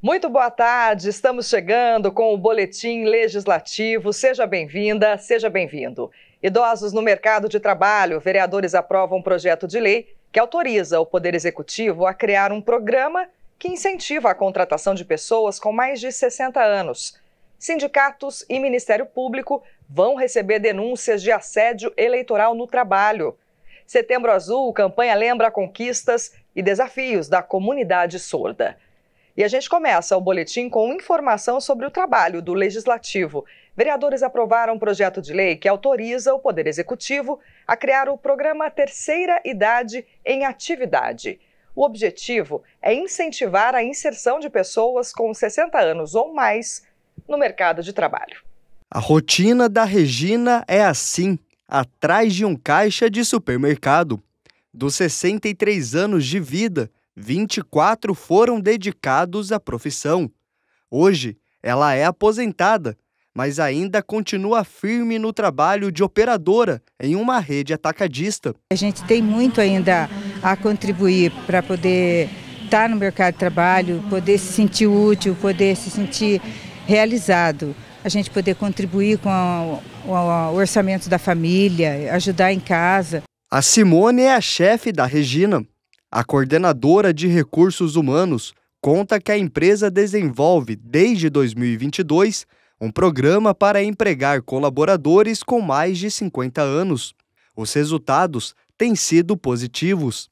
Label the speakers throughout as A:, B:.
A: Muito boa tarde, estamos chegando com o Boletim Legislativo. Seja bem-vinda, seja bem-vindo. Idosos no mercado de trabalho, vereadores aprovam um projeto de lei que autoriza o Poder Executivo a criar um programa que incentiva a contratação de pessoas com mais de 60 anos. Sindicatos e Ministério Público vão receber denúncias de assédio eleitoral no trabalho. Setembro Azul, campanha lembra conquistas e desafios da comunidade surda. E a gente começa o boletim com informação sobre o trabalho do Legislativo. Vereadores aprovaram um projeto de lei que autoriza o Poder Executivo a criar o programa Terceira Idade em Atividade. O objetivo é incentivar a inserção de pessoas com 60 anos ou mais no mercado de trabalho.
B: A rotina da Regina é assim, atrás de um caixa de supermercado. Dos 63 anos de vida, 24 foram dedicados à profissão. Hoje, ela é aposentada, mas ainda continua firme no trabalho de operadora em uma rede atacadista.
C: A gente tem muito ainda a contribuir para poder estar no mercado de trabalho, poder se sentir útil, poder se sentir realizado. A gente poder contribuir com o orçamento da família, ajudar em casa.
B: A Simone é a chefe da Regina. A coordenadora de recursos humanos conta que a empresa desenvolve, desde 2022, um programa para empregar colaboradores com mais de 50 anos. Os resultados têm sido positivos.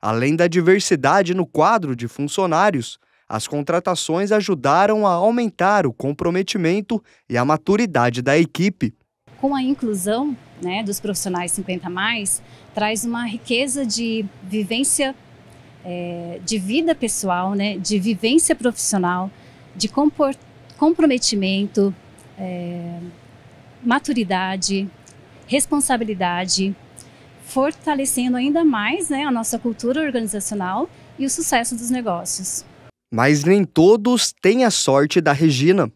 B: Além da diversidade no quadro de funcionários, as contratações ajudaram a aumentar o comprometimento e a maturidade da equipe.
D: Com a inclusão, dos profissionais 50+, traz uma riqueza de vivência, de vida pessoal, de vivência profissional, de comprometimento, maturidade, responsabilidade, fortalecendo ainda mais a nossa cultura organizacional e o sucesso dos negócios.
B: Mas nem todos têm a sorte da Regina.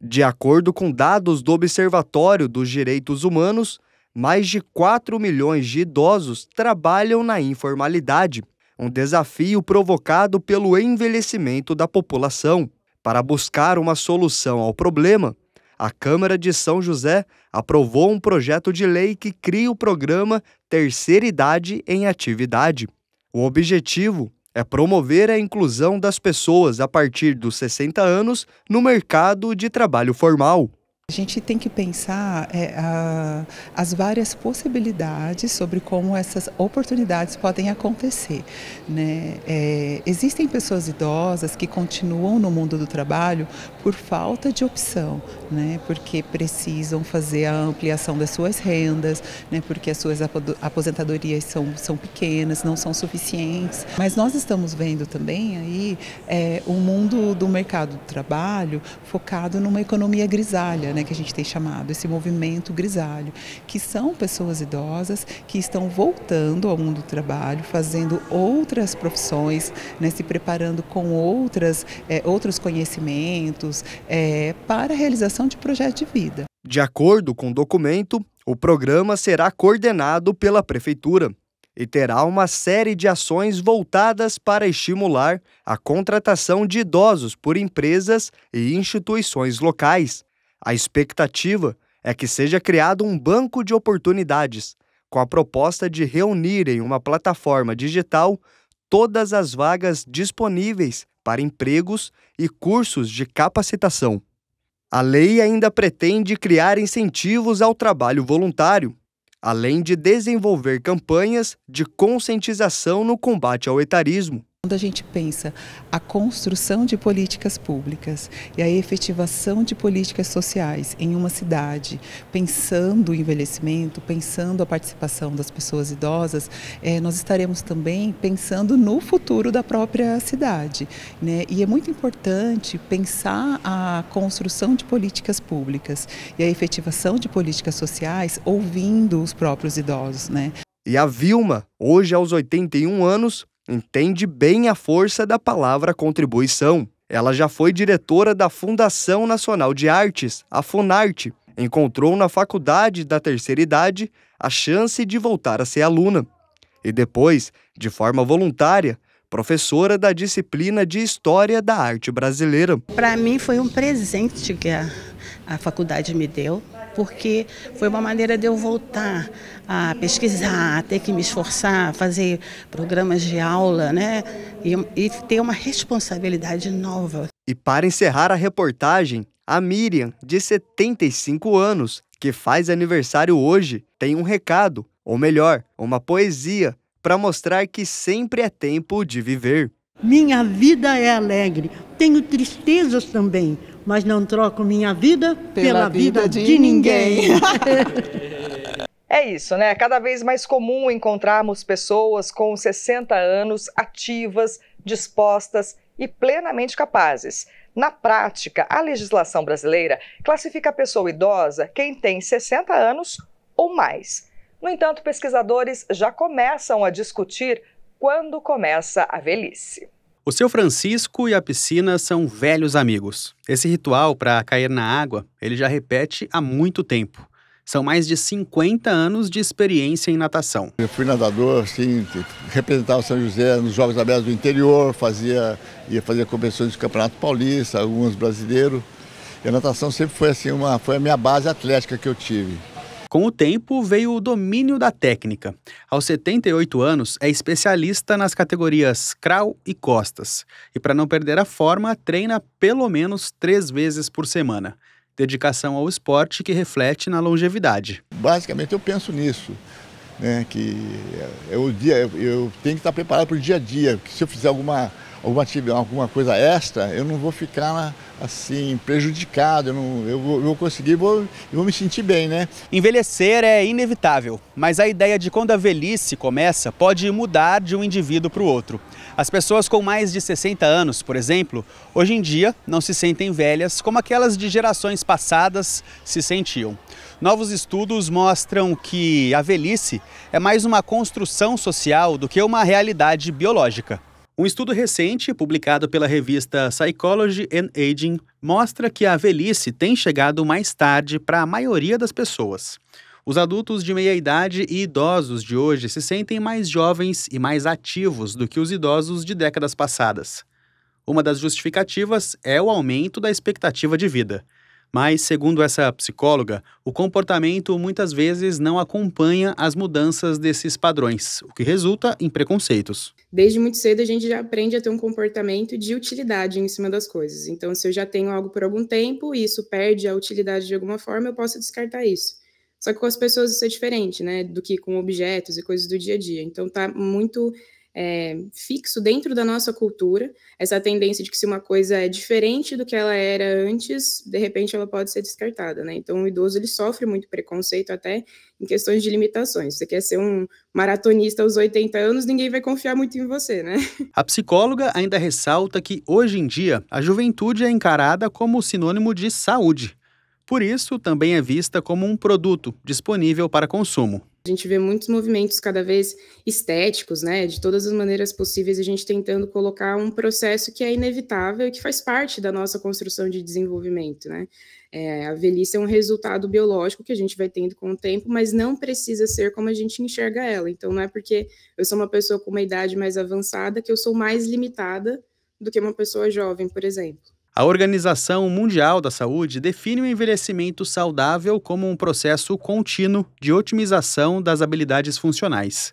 B: De acordo com dados do Observatório dos Direitos Humanos, mais de 4 milhões de idosos trabalham na informalidade, um desafio provocado pelo envelhecimento da população. Para buscar uma solução ao problema, a Câmara de São José aprovou um projeto de lei que cria o programa Terceira Idade em Atividade. O objetivo é promover a inclusão das pessoas a partir dos 60 anos no mercado de trabalho formal.
E: A gente tem que pensar as várias possibilidades sobre como essas oportunidades podem acontecer, existem pessoas idosas que continuam no mundo do trabalho por falta de opção, porque precisam fazer a ampliação das suas rendas, porque as suas aposentadorias são pequenas, não são suficientes. Mas nós estamos vendo também aí o mundo do mercado do trabalho focado numa economia grisalha, que a gente tem chamado esse movimento grisalho, que são pessoas idosas que estão voltando ao mundo do trabalho, fazendo outras profissões, se preparando com outros conhecimentos para a realização de projeto de vida.
B: De acordo com o documento, o programa será coordenado pela Prefeitura e terá uma série de ações voltadas para estimular a contratação de idosos por empresas e instituições locais. A expectativa é que seja criado um banco de oportunidades, com a proposta de reunir em uma plataforma digital todas as vagas disponíveis para empregos e cursos de capacitação. A lei ainda pretende criar incentivos ao trabalho voluntário, além de desenvolver campanhas de conscientização no combate ao etarismo.
E: Quando a gente pensa a construção de políticas públicas e a efetivação de políticas sociais em uma cidade, pensando o envelhecimento, pensando a participação das pessoas idosas, nós estaremos também pensando no futuro da própria cidade, E é muito importante pensar a construção de políticas públicas e a efetivação de políticas sociais ouvindo os próprios idosos,
B: E a Vilma, hoje aos 81 anos, entende bem a força da palavra contribuição. Ela já foi diretora da Fundação Nacional de Artes, a Funarte. Encontrou na Faculdade da Terceira Idade a chance de voltar a ser aluna. E depois, de forma voluntária, professora da disciplina de História da Arte Brasileira.
F: Para mim foi um presente que a faculdade me deu, porque foi uma maneira de eu voltar a pesquisar, a ter que me esforçar, fazer programas de aula, né? E ter uma responsabilidade nova.
B: E para encerrar a reportagem, a Miriam, de 75 anos, que faz aniversário hoje, tem um recado, ou melhor, uma poesia, para mostrar que sempre é tempo de viver.
G: Minha vida é alegre, tenho tristezas também, mas não troco minha vida pela vida de ninguém.
A: É isso, né? Cada vez mais comum encontrarmos pessoas com 60 anos ativas, dispostas e plenamente capazes. Na prática, a legislação brasileira classifica a pessoa idosa quem tem 60 anos ou mais. No entanto, pesquisadores já começam a discutir quando começa a velhice.
H: O seu Francisco e a piscina são velhos amigos. Esse ritual para cair na água, ele já repete há muito tempo. São mais de 50 anos de experiência em natação.
I: Eu fui nadador, assim, representava São José nos Jogos Abertos do interior, ia fazer competições de Campeonato Paulista, alguns brasileiros. E a natação sempre foi, assim, foi a minha base atlética que eu tive.
H: Com o tempo veio o domínio da técnica. Aos 78 anos, é especialista nas categorias crawl e costas. E para não perder a forma, treina pelo menos 3 vezes por semana. Dedicação ao esporte que reflete na longevidade.
I: Basicamente eu penso nisso, né, que eu tenho que estar preparado para o dia a dia, que se eu fizer alguma coisa extra, eu não vou ficar assim prejudicado, eu vou conseguir e vou me sentir bem, né?
H: Envelhecer é inevitável, mas a ideia de quando a velhice começa pode mudar de um indivíduo para o outro. As pessoas com mais de 60 anos, por exemplo, hoje em dia não se sentem velhas como aquelas de gerações passadas se sentiam. Novos estudos mostram que a velhice é mais uma construção social do que uma realidade biológica. Um estudo recente, publicado pela revista Psychology and Aging, mostra que a velhice tem chegado mais tarde para a maioria das pessoas. Os adultos de meia idade e idosos de hoje se sentem mais jovens e mais ativos do que os idosos de décadas passadas. Uma das justificativas é o aumento da expectativa de vida. Mas, segundo essa psicóloga, o comportamento muitas vezes não acompanha as mudanças desses padrões, o que resulta em preconceitos.
J: Desde muito cedo a gente já aprende a ter um comportamento de utilidade em cima das coisas. Então, se eu já tenho algo por algum tempo e isso perde a utilidade de alguma forma, eu posso descartar isso. Só que com as pessoas isso é diferente, né, do que com objetos e coisas do dia a dia. Então, tá muito fixo dentro da nossa cultura, essa tendência de que se uma coisa é diferente do que ela era antes, de repente ela pode ser descartada, né? Então o idoso ele sofre muito preconceito até em questões de limitações. Você quer ser um maratonista aos 80 anos, ninguém vai confiar muito em você, né?
H: A psicóloga ainda ressalta que hoje em dia a juventude é encarada como sinônimo de saúde. Por isso, também é vista como um produto disponível para consumo.
J: A gente vê muitos movimentos cada vez estéticos, né, de todas as maneiras possíveis, a gente tentando colocar um processo que é inevitável e que faz parte da nossa construção de desenvolvimento, né. A velhice é um resultado biológico que a gente vai tendo com o tempo, mas não precisa ser como a gente enxerga ela. Então, não é porque eu sou uma pessoa com uma idade mais avançada que eu sou mais limitada do que uma pessoa jovem, por exemplo.
H: A Organização Mundial da Saúde define o envelhecimento saudável como um processo contínuo de otimização das habilidades funcionais.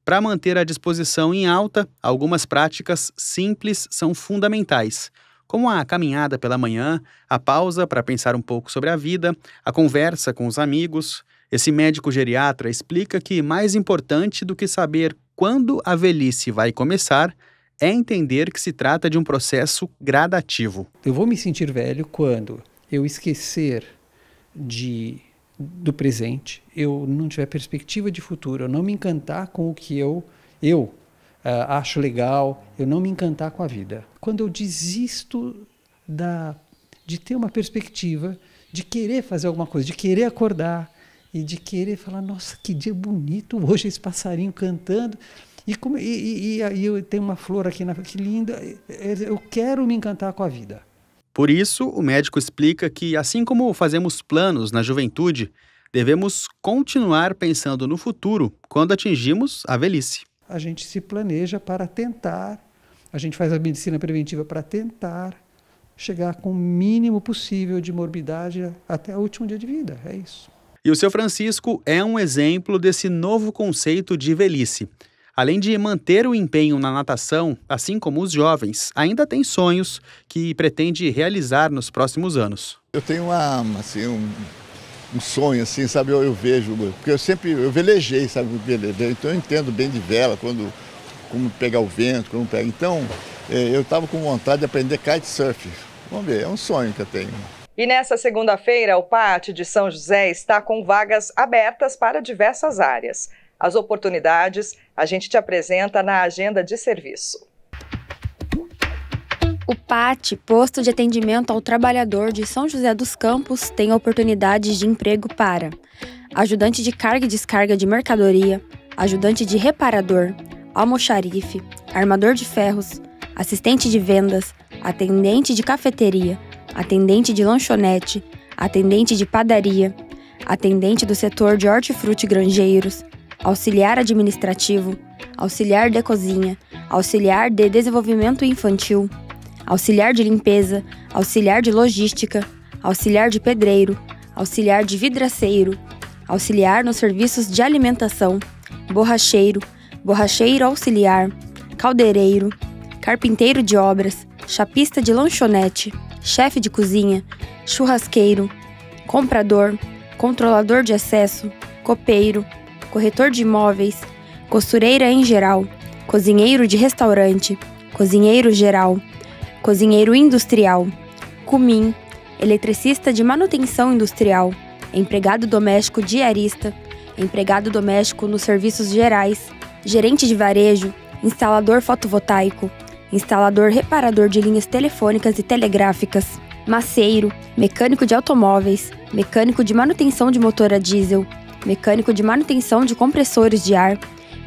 H: Para manter a disposição em alta, algumas práticas simples são fundamentais, como a caminhada pela manhã, a pausa para pensar um pouco sobre a vida, a conversa com os amigos. Esse médico geriatra explica que mais importante do que saber quando a velhice vai começar é entender que se trata de um processo gradativo.
K: Eu vou me sentir velho quando eu esquecer do presente, eu não tiver perspectiva de futuro, eu não me encantar com o que eu acho legal, eu não me encantar com a vida. Quando eu desisto de ter uma perspectiva, de querer fazer alguma coisa, de querer acordar e de querer falar, nossa, que dia bonito hoje, esse passarinho cantando. E aí eu tenho uma flor aqui, que linda, eu quero me encantar com a vida.
H: Por isso, o médico explica que, assim como fazemos planos na juventude, devemos continuar pensando no futuro quando atingimos a velhice.
K: A gente se planeja para tentar A gente faz a medicina preventiva para tentar chegar com o mínimo possível de morbidade até o último dia de vida. É isso.
H: E o seu Francisco é um exemplo desse novo conceito de velhice. Além de manter o empenho na natação, assim como os jovens, ainda tem sonhos que pretende realizar nos próximos anos.
I: Eu tenho um sonho, assim, sabe? Eu vejo, porque eu velejei, sabe? Então eu entendo bem de vela, como pegar o vento, como pegar. Então, eu estava com vontade de aprender kitesurf. Vamos ver, é um sonho que eu tenho.
A: E nessa segunda-feira, o PAT de São José está com vagas abertas para diversas áreas. As oportunidades a gente te apresenta na agenda de serviço.
L: O PAT, Posto de Atendimento ao Trabalhador de São José dos Campos, tem oportunidades de emprego para ajudante de carga e descarga de mercadoria, ajudante de reparador, almoxarife, armador de ferros, assistente de vendas, atendente de cafeteria, atendente de lanchonete, atendente de padaria, atendente do setor de hortifruti granjeiros, auxiliar administrativo, auxiliar de cozinha, auxiliar de desenvolvimento infantil, auxiliar de limpeza, auxiliar de logística, auxiliar de pedreiro, auxiliar de vidraceiro, auxiliar nos serviços de alimentação, borracheiro, borracheiro auxiliar, caldeireiro, carpinteiro de obras, chapista de lanchonete, chefe de cozinha, churrasqueiro, comprador, controlador de acesso, copeiro, corretor de imóveis, costureira em geral, cozinheiro de restaurante, cozinheiro geral, cozinheiro industrial, cumim, eletricista de manutenção industrial, empregado doméstico diarista, empregado doméstico nos serviços gerais, gerente de varejo, instalador fotovoltaico, instalador reparador de linhas telefônicas e telegráficas, maceiro, mecânico de automóveis, mecânico de manutenção de motor a diesel, mecânico de manutenção de compressores de ar,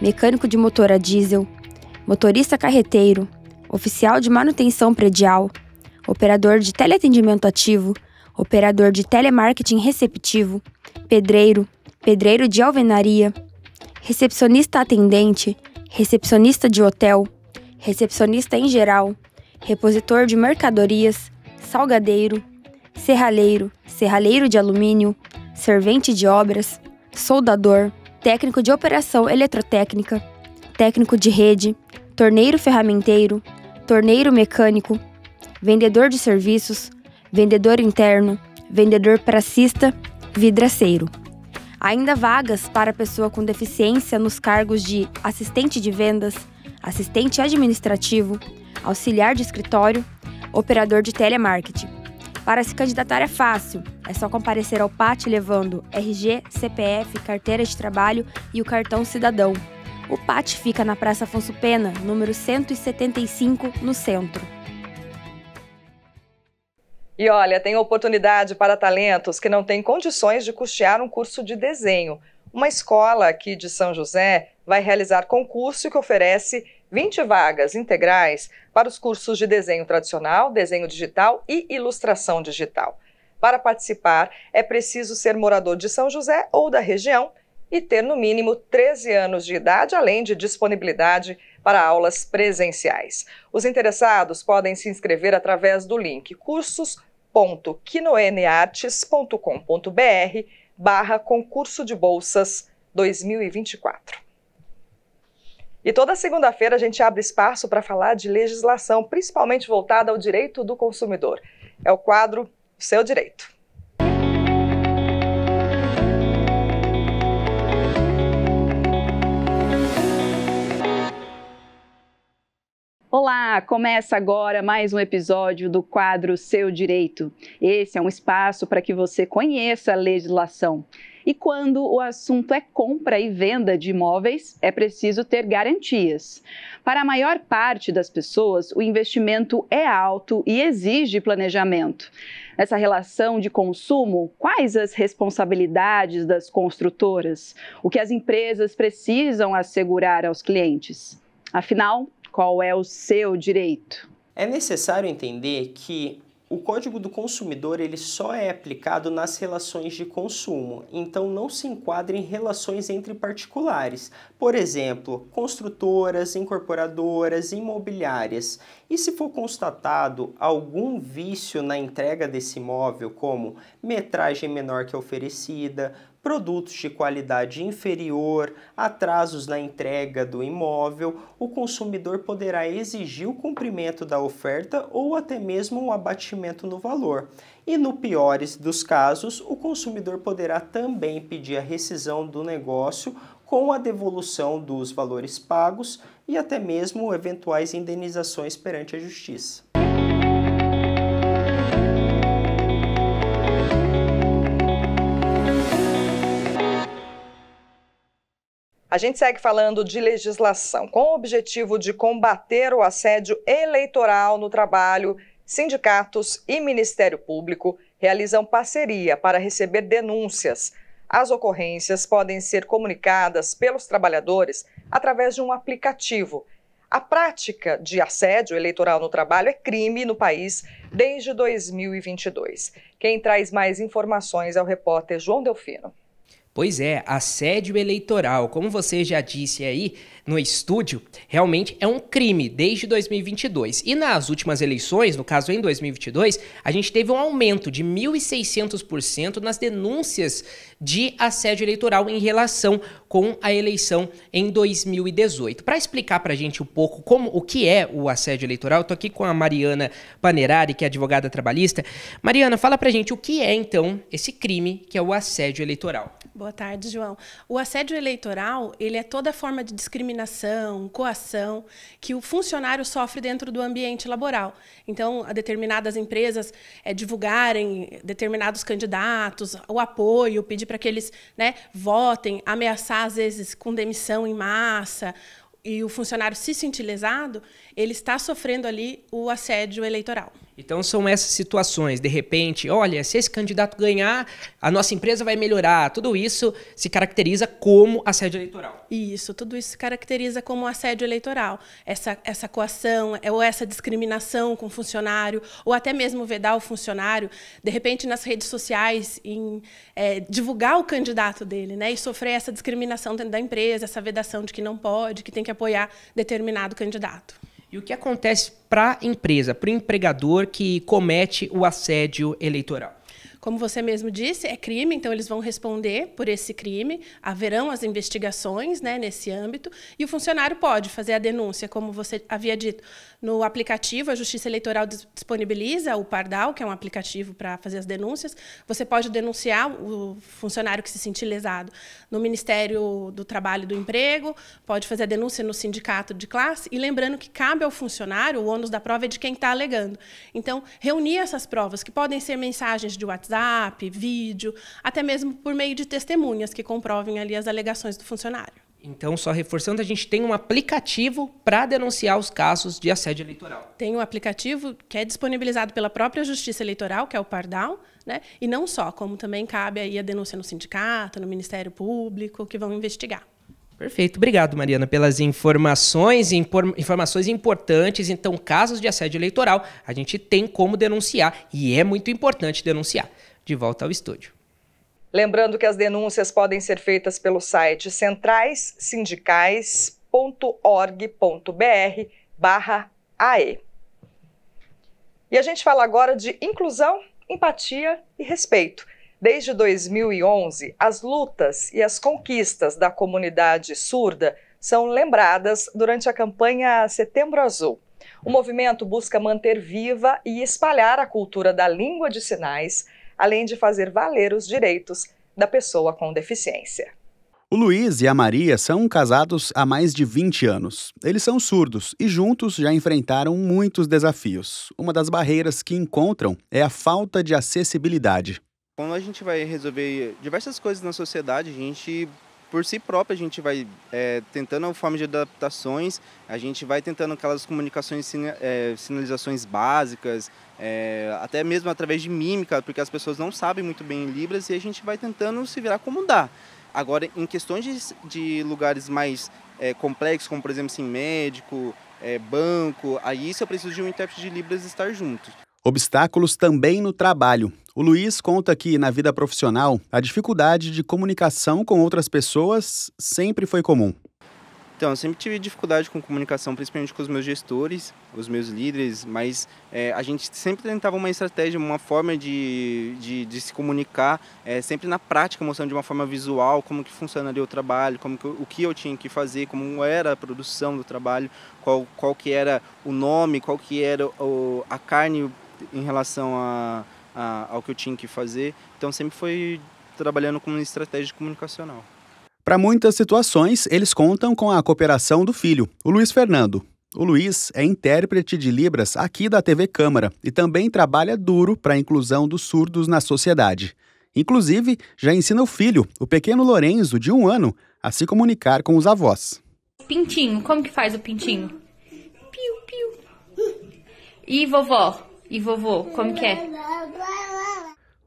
L: mecânico de motor a diesel, motorista carreteiro, oficial de manutenção predial, operador de teleatendimento ativo, operador de telemarketing receptivo, pedreiro, pedreiro de alvenaria, recepcionista atendente, recepcionista de hotel, recepcionista em geral, repositor de mercadorias, salgadeiro, serralheiro, serralheiro de alumínio, servente de obras, soldador, técnico de operação eletrotécnica, técnico de rede, torneiro ferramenteiro, torneiro mecânico, vendedor de serviços, vendedor interno, vendedor pracista, vidraceiro. Ainda vagas para pessoa com deficiência nos cargos de assistente de vendas, assistente administrativo, auxiliar de escritório, operador de telemarketing. Para se candidatar é fácil, é só comparecer ao PAT levando RG, CPF, carteira de trabalho e o cartão cidadão. O PAT fica na Praça Afonso Pena, número 175, no centro.
A: E olha, tem oportunidade para talentos que não têm condições de custear um curso de desenho. Uma escola aqui de São José vai realizar concurso que oferece 20 vagas integrais para os cursos de desenho tradicional, desenho digital e ilustração digital. Para participar, é preciso ser morador de São José ou da região e ter no mínimo 13 anos de idade, além de disponibilidade para aulas presenciais. Os interessados podem se inscrever através do link cursos.quinoeneartes.com.br/concurso de bolsas 2024. E toda segunda-feira a gente abre espaço para falar de legislação, principalmente voltada ao direito do consumidor. É o quadro Seu Direito.
M: Olá, começa agora mais um episódio do quadro Seu Direito. Esse é um espaço para que você conheça a legislação. E quando o assunto é compra e venda de imóveis, é preciso ter garantias. Para a maior parte das pessoas, o investimento é alto e exige planejamento. Nessa relação de consumo, quais as responsabilidades das construtoras? O que as empresas precisam assegurar aos clientes? Afinal, qual é o seu direito?
N: É necessário entender que O Código do Consumidor ele só é aplicado nas relações de consumo, então não se enquadra em relações entre particulares, por exemplo, construtoras, incorporadoras, imobiliárias. E se for constatado algum vício na entrega desse imóvel, como metragem menor que a oferecida, produtos de qualidade inferior, atrasos na entrega do imóvel, o consumidor poderá exigir o cumprimento da oferta ou até mesmo um abatimento no valor. E no pior dos casos, o consumidor poderá também pedir a rescisão do negócio com a devolução dos valores pagos e até mesmo eventuais indenizações perante a Justiça.
A: A gente segue falando de legislação. Com o objetivo de combater o assédio eleitoral no trabalho, sindicatos e Ministério Público realizam parceria para receber denúncias. As ocorrências podem ser comunicadas pelos trabalhadores através de um aplicativo. A prática de assédio eleitoral no trabalho é crime no país desde 2022. Quem traz mais informações é o repórter João Delfino.
O: Pois é, assédio eleitoral, como você já disse aí no estúdio, realmente é um crime desde 2022. E nas últimas eleições, no caso em 2022, a gente teve um aumento de 1.600% nas denúncias de assédio eleitoral em relação com a eleição em 2018. Para explicar para a gente um pouco o que é o assédio eleitoral, eu estou aqui com a Mariana Panerari, que é advogada trabalhista. Mariana, fala para a gente o que é, então, esse crime que é o assédio eleitoral.
P: Boa tarde, João. O assédio eleitoral, ele é toda forma de discriminação, coação, que o funcionário sofre dentro do ambiente laboral. Então, determinadas empresas divulgarem determinados candidatos, o apoio, pedir para que eles votem, ameaçar, às vezes, com demissão em massa, e o funcionário se sentir lesado, ele está sofrendo ali o assédio eleitoral.
O: Então são essas situações, de repente, olha, se esse candidato ganhar, a nossa empresa vai melhorar. Tudo isso se caracteriza como assédio eleitoral.
P: Isso, tudo isso se caracteriza como assédio eleitoral. Essa coação, ou essa discriminação com o funcionário, ou até mesmo vedar o funcionário, de repente nas redes sociais, divulgar o candidato dele, e sofrer essa discriminação dentro da empresa, essa vedação de que não pode, que tem que apoiar determinado candidato.
O: E o que acontece para a empresa, para o empregador que comete o assédio eleitoral?
P: Como você mesmo disse, é crime, então eles vão responder por esse crime, haverão as investigações nesse âmbito, e o funcionário pode fazer a denúncia, como você havia dito. No aplicativo, a Justiça Eleitoral disponibiliza o Pardal, que é um aplicativo para fazer as denúncias. Você pode denunciar o funcionário que se sentir lesado no Ministério do Trabalho e do Emprego, pode fazer a denúncia no sindicato de classe, e lembrando que cabe ao funcionário, o ônus da prova é de quem está alegando. Então, reunir essas provas, que podem ser mensagens de WhatsApp, vídeo, até mesmo por meio de testemunhas que comprovem ali as alegações do funcionário.
O: Então, só reforçando, a gente tem um aplicativo para denunciar os casos de assédio eleitoral.
P: Tem um aplicativo que é disponibilizado pela própria Justiça Eleitoral, que é o Pardal, e não só, como também cabe aí a denúncia no sindicato, no Ministério Público, que vão investigar.
O: Perfeito. Obrigado, Mariana, pelas informações importantes. Então, casos de assédio eleitoral, a gente tem como denunciar e é muito importante denunciar. De volta ao estúdio.
A: Lembrando que as denúncias podem ser feitas pelo site centraissindicais.org.br/AE. E a gente fala agora de inclusão, empatia e respeito. Desde 2011, as lutas e as conquistas da comunidade surda são lembradas durante a campanha Setembro Azul. O movimento busca manter viva e espalhar a cultura da língua de sinais, além de fazer valer os direitos da pessoa com deficiência.
H: O Luiz e a Maria são casados há mais de 20 anos. Eles são surdos e juntos já enfrentaram muitos desafios. Uma das barreiras que encontram é a falta de acessibilidade.
Q: Quando a gente vai resolver diversas coisas na sociedade, a gente, por si próprio, a gente vai tentando formas de adaptações, a gente vai tentando aquelas comunicações, sinalizações básicas, até mesmo através de mímica, porque as pessoas não sabem muito bem Libras, e a gente vai tentando se virar como dá. Agora, em questões de lugares mais complexos, como por exemplo assim, médico, banco, aí isso eu preciso de um intérprete de Libras estar junto.
H: Obstáculos também no trabalho. O Luiz conta que, na vida profissional, a dificuldade de comunicação com outras pessoas sempre foi comum.
Q: Então, eu sempre tive dificuldade com comunicação, principalmente com os meus gestores, os meus líderes, mas a gente sempre tentava uma estratégia, uma forma de se comunicar, sempre na prática, mostrando de uma forma visual como que funcionaria o trabalho, o que eu tinha que fazer, como era a produção do trabalho, qual que era o nome, qual que era a carne em relação ao que eu tinha que fazer. Então, sempre foi trabalhando com uma estratégia comunicacional.
H: Para muitas situações, eles contam com a cooperação do filho, o Luiz Fernando. O Luiz é intérprete de Libras aqui da TV Câmara e também trabalha duro para a inclusão dos surdos na sociedade. Inclusive, já ensina o filho, o pequeno Lorenzo, de 1 ano, a se comunicar com os avós.
R: Pintinho, como que faz o pintinho? Piu, piu. E vovó? E vovô, como que é?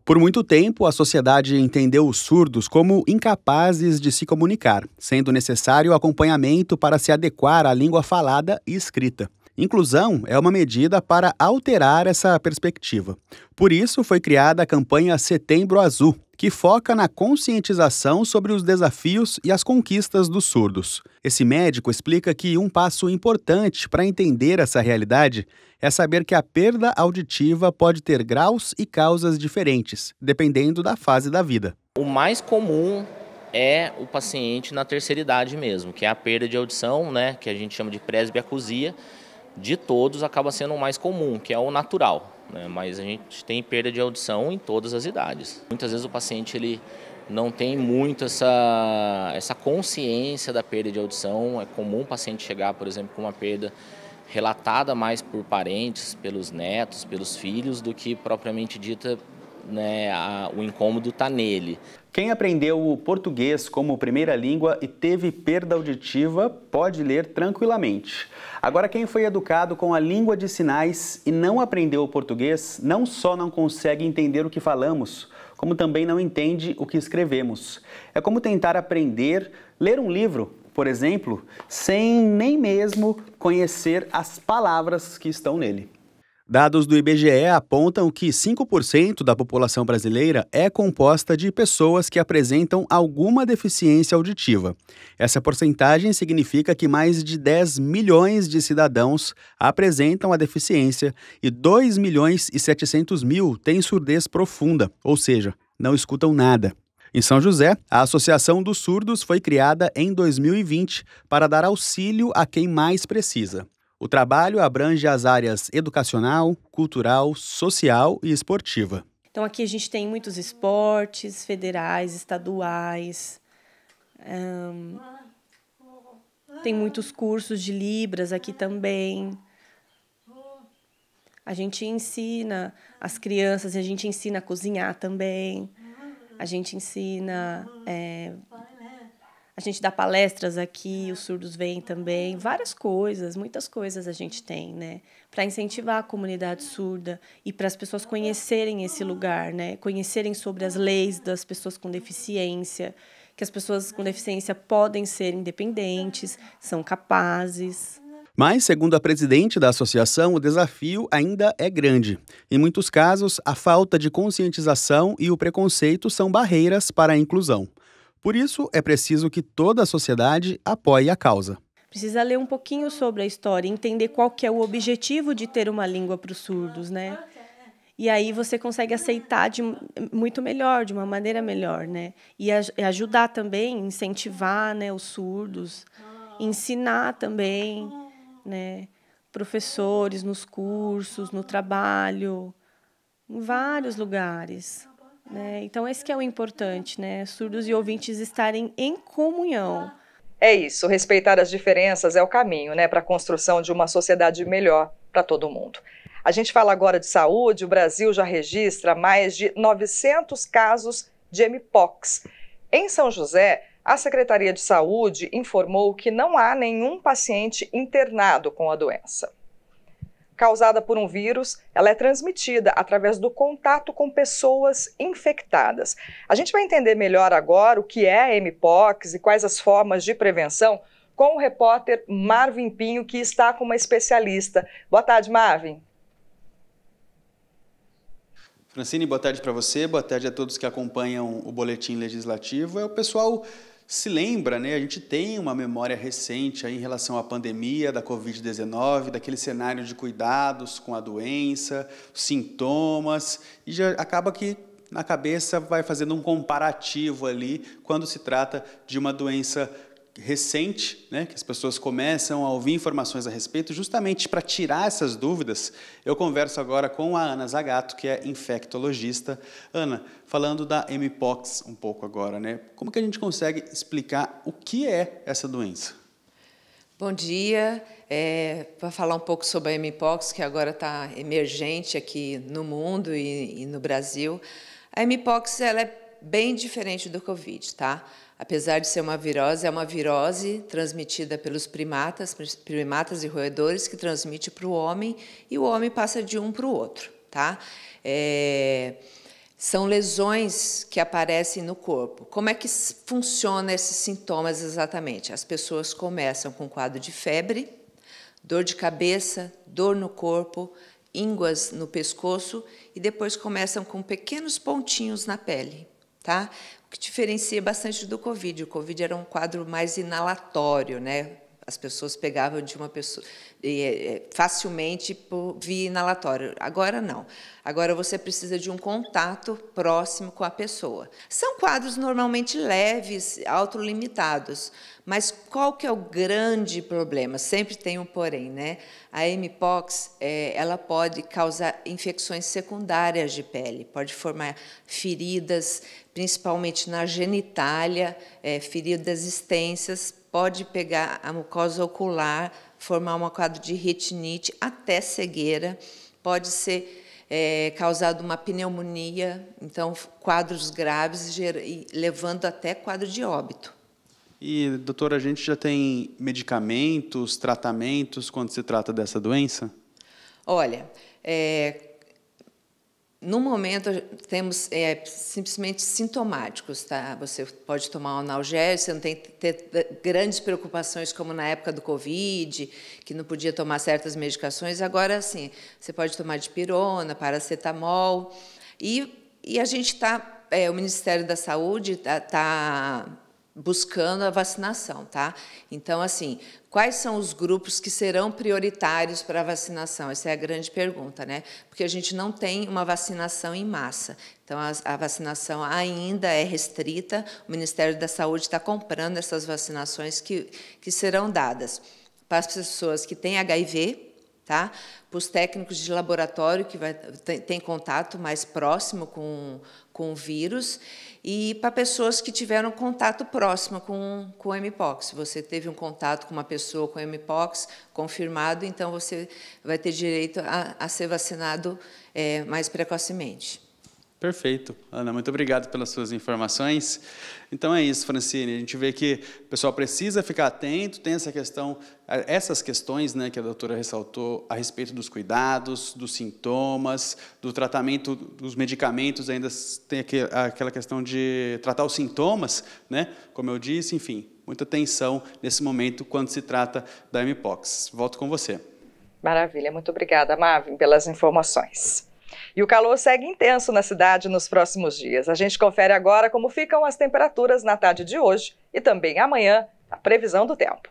H: Por muito tempo, a sociedade entendeu os surdos como incapazes de se comunicar, sendo necessário acompanhamento para se adequar à língua falada e escrita. Inclusão é uma medida para alterar essa perspectiva. Por isso, foi criada a campanha Setembro Azul, que foca na conscientização sobre os desafios e as conquistas dos surdos. Esse médico explica que um passo importante para entender essa realidade é saber que a perda auditiva pode ter graus e causas diferentes, dependendo da fase da vida.
S: O mais comum é o paciente na terceira idade mesmo, que é a perda de audição, né, que a gente chama de presbiacusia. De todos acaba sendo o mais comum, que é o natural, né? Mas a gente tem perda de audição em todas as idades. Muitas vezes o paciente ele não tem muito essa consciência da perda de audição. É comum o paciente chegar, por exemplo, com uma perda relatada mais por parentes, pelos netos, pelos filhos, do que propriamente dita, né, o incômodo está nele.
H: Quem aprendeu o português como primeira língua e teve perda auditiva pode ler tranquilamente. Agora, quem foi educado com a língua de sinais e não aprendeu o português, não só não consegue entender o que falamos, como também não entende o que escrevemos. É como tentar aprender, ler um livro, por exemplo, sem nem mesmo conhecer as palavras que estão nele. Dados do IBGE apontam que 5% da população brasileira é composta de pessoas que apresentam alguma deficiência auditiva. Essa porcentagem significa que mais de 10 milhões de cidadãos apresentam a deficiência e 2 milhões e 700 mil têm surdez profunda, ou seja, não escutam nada. Em São José, a Associação dos Surdos foi criada em 2020 para dar auxílio a quem mais precisa. O trabalho abrange as áreas educacional, cultural, social e esportiva.
T: Então aqui a gente tem muitos esportes federais, estaduais, tem muitos cursos de Libras aqui também. A gente ensina as crianças, a gente ensina a cozinhar também, a gente ensina... A gente dá palestras aqui, os surdos vêm também, várias coisas, muitas coisas a gente tem, né? Para incentivar a comunidade surda e para as pessoas conhecerem esse lugar, né? Conhecerem sobre as leis das pessoas com deficiência, que as pessoas com deficiência podem ser independentes, são capazes.
H: Mas, segundo a presidente da associação, o desafio ainda é grande. Em muitos casos, a falta de conscientização e o preconceito são barreiras para a inclusão. Por isso, é preciso que toda a sociedade apoie a causa.
T: Precisa ler um pouquinho sobre a história, entender qual que é o objetivo de ter uma língua para os surdos, né? E aí você consegue aceitar muito melhor, de uma maneira melhor, né? E ajudar também, incentivar, né, os surdos, ensinar também, né, professores nos cursos, no trabalho, em vários lugares. Então, esse que é o importante, né? Surdos e ouvintes estarem em comunhão.
A: É isso, respeitar as diferenças é o caminho, né, para a construção de uma sociedade melhor para todo mundo. A gente fala agora de saúde. O Brasil já registra mais de 900 casos de mpox. Em São José, a Secretaria de Saúde informou que não há nenhum paciente internado com a doença. Causada por um vírus, ela é transmitida através do contato com pessoas infectadas. A gente vai entender melhor agora o que é a mpox e quais as formas de prevenção com o repórter Marvin Pinho, que está com uma especialista. Boa tarde, Marvin.
H: Francine, boa tarde para você, boa tarde a todos que acompanham o Boletim Legislativo. O pessoal se lembra, né? A gente tem uma memória recente aí em relação à pandemia da Covid-19, daquele cenário de cuidados com a doença, sintomas, e já acaba que na cabeça vai fazendo um comparativo ali quando se trata de uma doença recente, né, que as pessoas começam a ouvir informações a respeito, justamente para tirar essas dúvidas. Eu converso agora com a Ana Zagato, que é infectologista. Ana, falando da Mpox um pouco agora, né? Como que a gente consegue explicar o que é essa doença?
U: Bom dia. Para falar um pouco sobre a Mpox, que agora está emergente aqui no mundo e no Brasil, a Mpox ela é bem diferente do Covid, tá? Apesar de ser uma virose, é uma virose transmitida pelos primatas e roedores, que transmite para o homem, e o homem passa de um para o outro, tá? São lesões que aparecem no corpo. Como é que funciona esses sintomas exatamente? As pessoas começam com quadro de febre, dor de cabeça, dor no corpo, ínguas no pescoço, e depois começam com pequenos pontinhos na pele, tá? O que diferencia bastante do Covid. O Covid era um quadro mais inalatório, né? As pessoas pegavam de uma pessoa facilmente por via inalatória. Agora não. Agora você precisa de um contato próximo com a pessoa. São quadros normalmente leves, autolimitados. Mas qual que é o grande problema? Sempre tem um porém, né? A Mpox, ela pode causar infecções secundárias de pele, pode formar feridas, principalmente na genitália, feridas extensas, pode pegar a mucosa ocular, formar um quadro de retinite, até cegueira, pode ser causado uma pneumonia, então quadros graves, levando até quadro de óbito.
H: E, doutora, a gente já tem medicamentos, tratamentos quando se trata dessa doença?
U: Olha, no momento temos simplesmente sintomáticos, tá? Você pode tomar um analgésico, você não tem que ter grandes preocupações como na época do Covid, que não podia tomar certas medicações. Agora, sim, você pode tomar dipirona, paracetamol, e a gente está, o Ministério da Saúde está buscando a vacinação, tá? Então, assim, quais são os grupos que serão prioritários para a vacinação? Essa é a grande pergunta, né? Porque a gente não tem uma vacinação em massa. Então, a vacinação ainda é restrita. O Ministério da Saúde está comprando essas vacinações que serão dadas para as pessoas que têm HIV, tá? Para os técnicos de laboratório que têm contato mais próximo com o vírus, e para pessoas que tiveram contato próximo com o Mpox. Se você teve um contato com uma pessoa com Mpox confirmado, então você vai ter direito a ser vacinado mais precocemente.
H: Perfeito. Ana, muito obrigado pelas suas informações. Então é isso, Francine. A gente vê que o pessoal precisa ficar atento, tem essas questões, né, que a doutora ressaltou a respeito dos cuidados, dos sintomas, do tratamento dos medicamentos, ainda tem aquela questão de tratar os sintomas, né, como eu disse, enfim, muita atenção nesse momento quando se trata da Mpox. Volto com você.
A: Maravilha, muito obrigada, Marvin, pelas informações. E o calor segue intenso na cidade nos próximos dias. A gente confere agora como ficam as temperaturas na tarde de hoje e também amanhã, a previsão do tempo.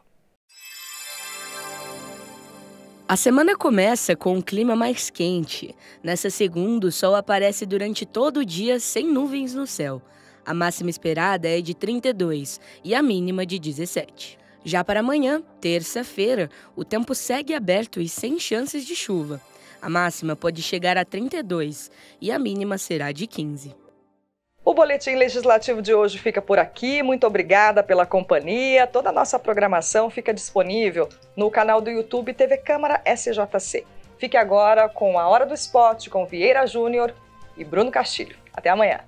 V: A semana começa com um clima mais quente. Nessa segunda, o sol aparece durante todo o dia sem nuvens no céu. A máxima esperada é de 32 e a mínima de 17. Já para amanhã, terça-feira, o tempo segue aberto e sem chances de chuva. A máxima pode chegar a 32 e a mínima será de 15.
A: O Boletim Legislativo de hoje fica por aqui. Muito obrigada pela companhia. Toda a nossa programação fica disponível no canal do YouTube TV Câmara SJC. Fique agora com a Hora do Esporte com Vieira Júnior e Bruno Castilho. Até amanhã.